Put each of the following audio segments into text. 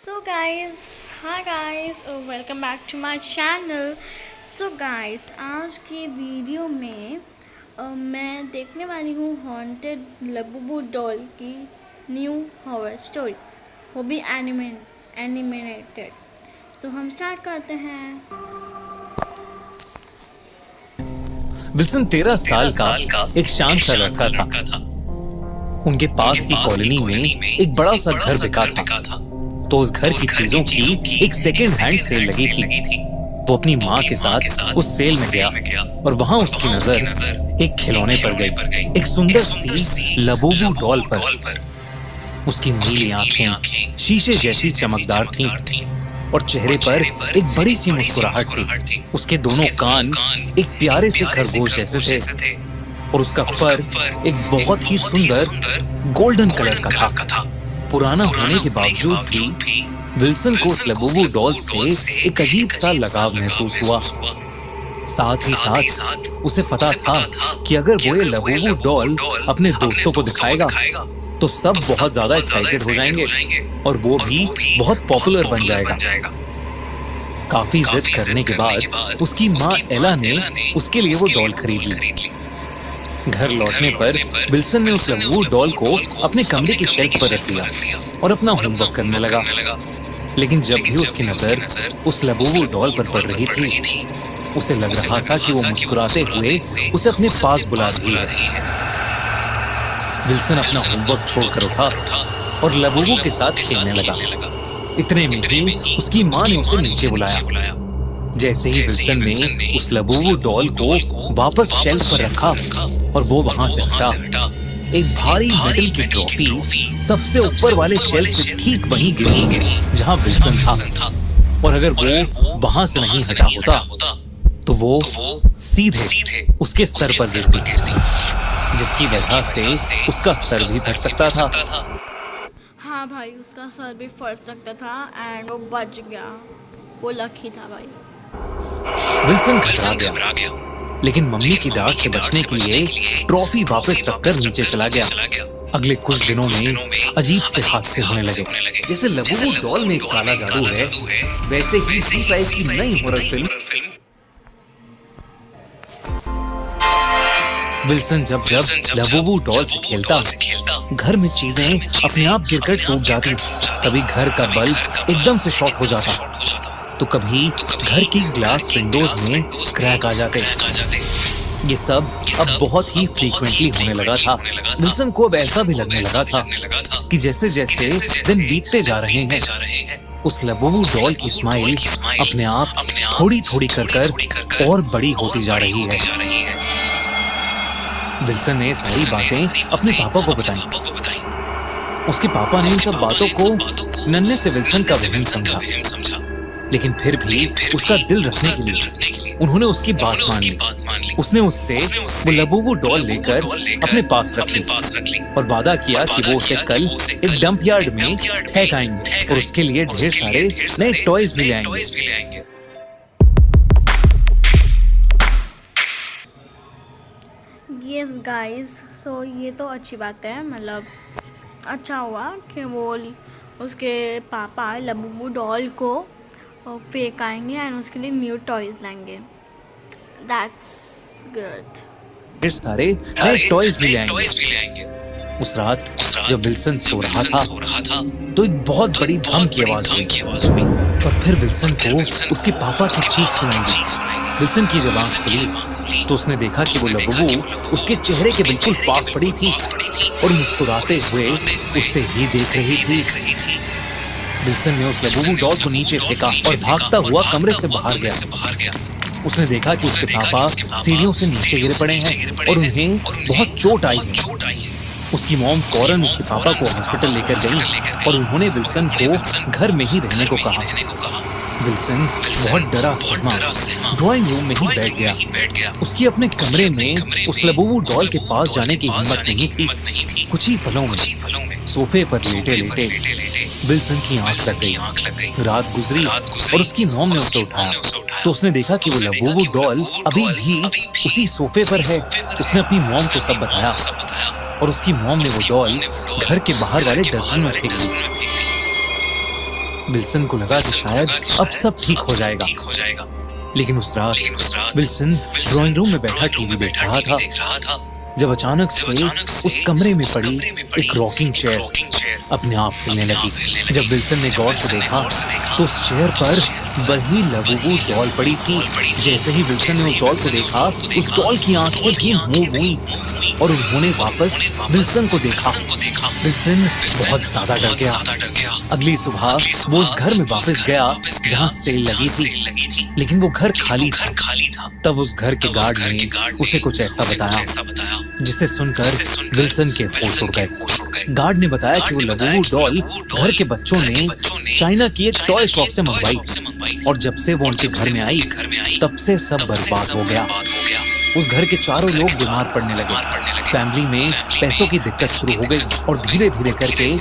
So guys, hi guys, welcome back to my channel. So guys, आज की video में मैं देखने वाली हूँ हॉन्टेड लबूबू डॉल की न्यू हॉरर स्टोरी, वो भी एनिमेटेड। सो हम स्टार्ट करते हैं। विल्सन 13 साल का एक शांत सा लड़का था। उनके पास की कॉलोनी में एक बड़ा सा घर बिका था, तो उस घर की चीजों की एक सेकेंड हैंड सेल लगी थी। वो अपनी माँ के साथ उस सेल में गया और वहाँ उसकी नजर एक खिलौने पर गई, एक सुंदर सी लबूबू डॉल पर। उसकी नीली आंखें शीशे जैसी चमकदार थीं और चेहरे पर एक बड़ी सी मुस्कुराहट थी। उसके दोनों कान एक प्यारे से खरगोश जैसे थे और उसका फर एक बहुत ही सुंदर गोल्डन कलर का था। पुराना होने के बावजूद भी विल्सन को उस लबूबू डॉल से एक अजीब सा लगाव महसूस हुआ। साथ ही साथ उसे पता था कि अगर वो ये लबूबू डॉल अपने दोस्तों को दिखाएगा तो सब बहुत ज्यादा एक्साइटेड हो जाएंगे और वो भी बहुत पॉपुलर बन जाएगा। काफी जिद करने के बाद उसकी माँ एला ने उसके लिए वो डॉल खरीद ली। घर लौटने पर विल्सन ने उस लबूबू डॉल को अपने कमरे की शेल्फ पर रख दिया और अपना होमवर्क करने लगा। लेकिन जब भी उसकी नजर उस लबूबू डॉल पर पड़ रही थी, उसे लग रहा था कि वो मुस्कुराते हुए उसे अपने पास बुला रही है। विल्सन अपना होमवर्क छोड़कर उठा और लबूबू के साथ खेलने लगा। इतने में ही उसकी माँ ने उसे नीचे बुलाया। जैसे ही विल्सन ने उस लबूबू डॉल को वापस शेल्फ पर रखा और वो वहां से हटा, एक भारी मेटल की ट्रॉफी सबसे ऊपर वाले शेल्फ से ठीक वहीं गिरी जहां विल्सन था। और अगर वो वहां से नहीं हटा होता तो वो सीधे उसके सर पर गिरती, जिसकी वजह से उसका सर भी फट सकता था। हाँ भाई, उसका सर भी फट सकता था एंड वो बच गया। वो लकी था भाई। विल्सन घबरा गया, लेकिन मम्मी की डांट से बचने के लिए ट्रॉफी वापस रखकर नीचे चला गया। अगले कुछ दिनों में अजीब से हादसे होने लगे। जैसे लबूबू डॉल में एक काला जादू है, वैसे ही C5 की नई हॉरर फिल्म विल्सन जब लबूबू डॉल से खेलता, घर में चीजें अपने आप गिरकर टूट जाती। कभी घर का बल्ब एकदम से शॉर्ट हो जाता, तो कभी घर की ग्लास विंडोज में क्रैक आ जाते। ये सब अब बहुत ही फ्रीक्वेंटली होने लगा था। विल्सन को अब ऐसा भी लगने लगा था कि जैसे जैसे दिन बीतते जा रहे हैं, उस लबूबू डॉल की स्माइल अपने आप थोड़ी थोड़ी कर और बड़ी होती जा रही है। विल्सन ने सारी बातें अपने पापा को बताई। उसके पापा ने इन सब बातों को नन्हे से विल्सन का वहम समझा, लेकिन फिर भी उसका दिल रखने के लिए उन्होंने उसकी बात मान ली। उसने उससे वो लबूबू डॉल लेकर अपने पास रख ली और वादा किया कि वो उसे कल एक डंप यार्ड में फेंक आएंगे और उसके लिए ढेर सारे नए टॉयज भी लाएंगे। यस गाइस, सो ये तो अच्छी बात है। मतलब अच्छा हुआ कि वो उसके पापा लबूबू डॉल को फेंक आएंगे एंड उसके लिए न्यू टॉयज लाएंगे। That's good. ढेर सारे नए टॉयज भी लाएंगे। उस रात जब विल्सन सो रहा था तो एक बहुत बड़ी धम की आवाज हुई और फिर विल्सन को उसके पापा की चीख सुनाई दी। विल्सन की जब आंख खुली तो उसने देखा कि वो लबूबू उसके चेहरे के बिल्कुल पास पड़ी थी और मुस्कुराते हुए उससे ही देख रही थी। विल्सन ने उस लबूबू डॉल को नीचे फेंका और भागता हुआ कमरे से बाहर गया। उसने देखा कि उसके पापा सीढ़ियों से नीचे गिर पड़े हैं और उन्हें बहुत चोट आई है। उसकी मॉम फौरन उसके पापा को हॉस्पिटल लेकर गई और उन्होंने विल्सन को घर में ही रहने को कहा। विल्सन बहुत डरा सहमा ड्राइंग रूम में ही बैठ गया। उसकी अपने कमरे में उस लबूबू डॉल के पास जाने की हिम्मत नहीं थी। कुछ ही पलों में सोफे पर लेटे लेटे विल्सन की आंख लग गई। रात गुजरी और उसकी मॉम ने उसे उठाया तो उसने देखा कि वो लबूबू डॉल अभी भी उसी सोफे पर है। उसने अपनी मॉम को सब बताया और उसकी मॉम ने वो डॉल घर के बाहर वाले डस्टबिन में फेंक दी। विल्सन को लगा कि शायद अब सब ठीक हो जाएगा, लेकिन उस रात विल्सन ड्राइंग रूम में बैठा टीवी देख रहा था जब अचानक से उस कमरे में पड़ी एक रॉकिंग चेयर अपने आप हिलने लगी। जब विल्सन ने गौर से देखा तो उस चेयर पर वही लबूबू डॉल पड़ी थी। जैसे ही विल्सन ने उस डॉल को देखा, उस डॉल की आंखें भी मूव हुई और उन्होंने वापस विल्सन को देखा। विल्सन बहुत ज्यादा डर गया। अगली सुबह वो उस घर में वापस गया जहाँ सेल लगी थी, लेकिन वो घर खाली था। तब उस घर के गार्ड ने उसे कुछ ऐसा बताया जिसे सुनकर विल्सन के होश उड़ गए। गार्ड ने बताया कि वो लबूबू डॉल घर के बच्चों ने चाइना की एक टॉय शॉप से मंगवाई थी और जब से वो उनके घर में आई तब से सब बर्बाद हो गया। उस घर के चारों लोग बीमार पड़ने लगे। फैमिली में पैसों की दिक्कत शुरू हो गई और धीरे धीरे करके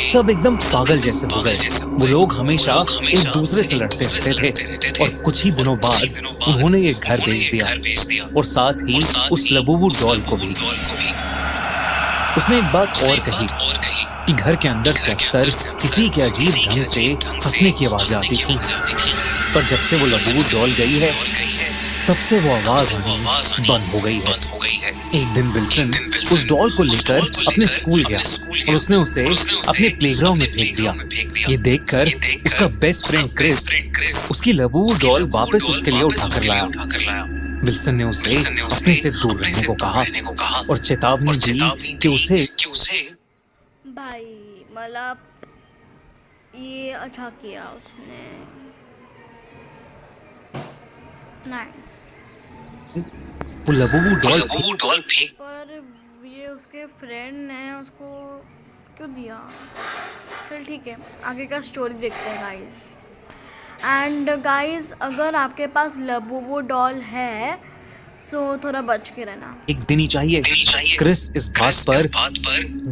सब एकदम पागल जैसे हो गए। वो लोग हमेशा एक दूसरे से लड़ते रहते थे और कुछ ही दिनों बाद उन्होंने ये घर बेच दिया और साथ ही उस लबूबू डॉल को भी। उसने एक बात और कही कि घर के अंदर से अक्सर किसी के अजीब ढंग से हंसने की आवाज आती थी, पर जब से वो लबूबू डॉल गई है तब से वो आवाज आनी बंद हो गई है। एक दिन विल्सन उस डॉल को लेकर अपने स्कूल गया और उसने उसे अपने प्लेग्राउंड में फेंक दिया। ये देखकर उसका बेस्ट फ्रेंड क्रिस उसकी लबूबू डॉल वापस उसके लिए उठाकर लाया। विल्सन ने उसे अपने से दूर रहने को कहा और चेतावनी दी कि उसे भाई मतलब ये अच्छा किया उसने। नाइस। वो लबूबू डॉल पर ये उसके फ्रेंड ने उसको क्यों दिया? चल ठीक है, आगे का स्टोरी देखते हैं गाइस। एंड गाइस, अगर आपके पास लबूबू डॉल है सो थोड़ा बच के रहना। एक दिन ही चाहिए। क्रिस इस बात पर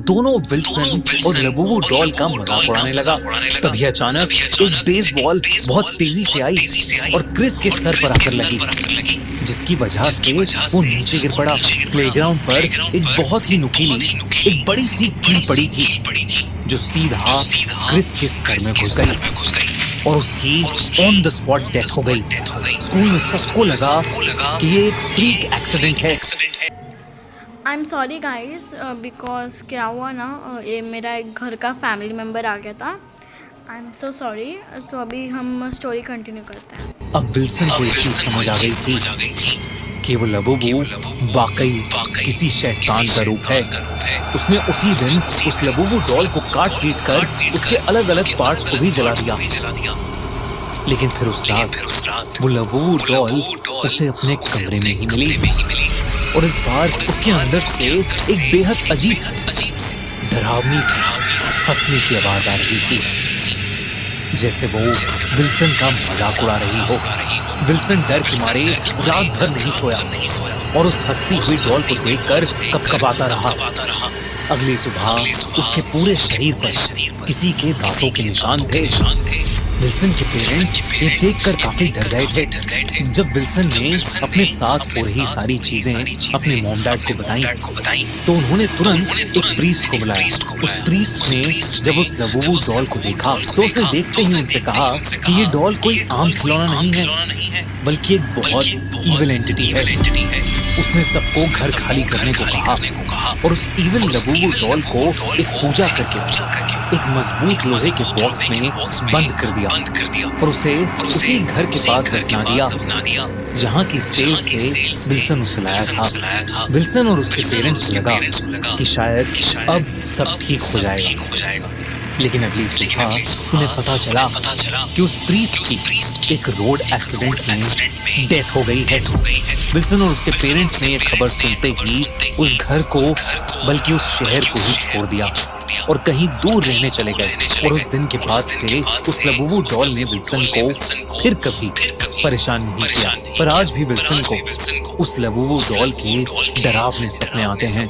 दोनों विल्सन और लबूबू डॉल का मजाक उड़ाने लगा। तभी अचानक एक बेसबॉल बहुत तेजी से आई और क्रिस के सर पर आकर लगी, जिसकी वजह से वो नीचे गिर पड़ा। प्लेग्राउंड पर एक बहुत ही नुकीली एक बड़ी सी कील पड़ी थी जो सीधा क्रिस के सर में घुस गई और उसकी ऑन द स्पॉट डेथ हो गई। स्कूल में सबको लगा कि ये एक फ्रीक एक्सीडेंट है। I am sorry guys, because क्या हुआ ना, ये मेरा एक घर का फैमिली मेम्बर आ गया था। I am so sorry. तो अभी हम स्टोरी कंटिन्यू करते हैं। अब विल्सन को एक चीज समझ आ गई थी कि वो लबूबू वाकई किसी शैतान का रूप है। उसने उसी दिन उस लबूबू डॉल को काट पीट कर उसके अलग अलग पार्ट्स को भी जला दिया। लेकिन फिर उस रात वो लबूबू डॉल उसे अपने कमरे में ही मिली और इस बार उसके अंदर से एक बेहद अजीब सी डरावनी सी हंसने की आवाज आ रही थी, जैसे वो विल्सन का मजाक उड़ा रही हो। विल्सन डर के मारे रात भर नहीं सोया और उस हंसती हुई डॉल को देखकर कपकपाता रहा। अगली सुबह उसके पूरे शरीर पर किसी के दांतों के निशान थे। विल्सन के पेरेंट्स ये देखकर काफी डर गए थे। जब विल्सन ने अपने साथ हो रही सारी चीजें अपने मॉम डैड को बताई तो उन्होंने तुरंत एक प्रीस्ट को बुलाया। उस प्रीस्ट ने जब उस लबूबू डॉल को देखा तो उसने देखते ही उनसे कहा कि ये डॉल कोई आम खिलौना नहीं है, बल्कि एक बहुत इविल एंटिटी है। उसने सबको घर खाली करने को कहा और उस इविल लबूबू डॉल को एक पूजा करके एक मजबूत लोहे के बॉक्स में बंद कर दिया और उसे उसी घर के पास दफना दिया जहाँ की सेल से विल्सन उसे लाया था। विल्सन और उसके पेरेंट्स को लगा कि शायद अब सब ठीक हो जाएगा, लेकिन अगली सुबह उन्हें पता चला कि उस प्रीस्ट की एक रोड एक्सीडेंट में डेथ हो गई है। विल्सन और उसके पेरेंट्स ने ये खबर सुनते ही उस घर को बल्कि उस शहर को ही छोड़ दिया और कहीं दूर रहने चले गए। और उस दिन के बाद से उस लबूबू डॉल ने विल्सन को फिर कभी परेशान नहीं किया। पर आज भी विल्सन को उस लबूबू डॉल के डरावने सपने आते हैं।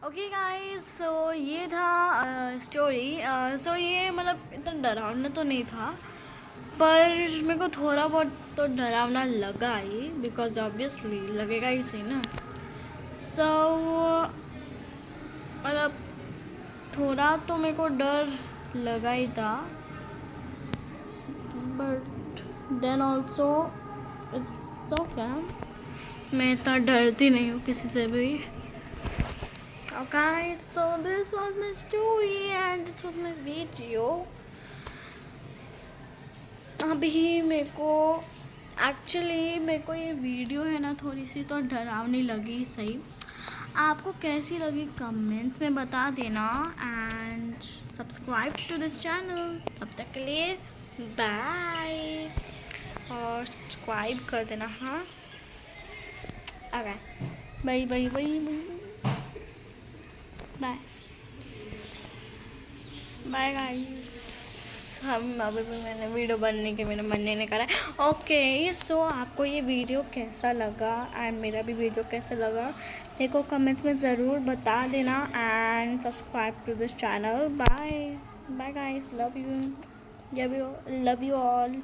ओके गाइस, सो ये था स्टोरी। सो ये मतलब इतना डरावना तो नहीं था, पर मेरे को थोड़ा बहुत तो डरावना लगा ही, बिकॉज ऑब्वियसली लगेगा ही सही ना। सो मतलब थोड़ा तो मेरे को डर लगा ही था, but then also it's okay. मैं इतना डरती नहीं हूँ किसी से भी। Okay, so this was my story and this was my video. अभी मेरे को ये वीडियो है ना थोड़ी सी तो डरावनी लगी। सही, आपको कैसी लगी कमेंट्स में बता देना and subscribe to this channel. तब तक के लिए बाय, और सब्सक्राइब कर देना। हाँ, okay, bye bye bye bye bye guys. हम अभी भी मैंने वीडियो बनने के मेरा मन नहीं करा। ओके, सो आपको ये वीडियो कैसा लगा एंड मेरा भी वीडियो कैसा लगा देखो कमेंट्स में ज़रूर बता देना and subscribe to this channel. Bye bye guys, love you all.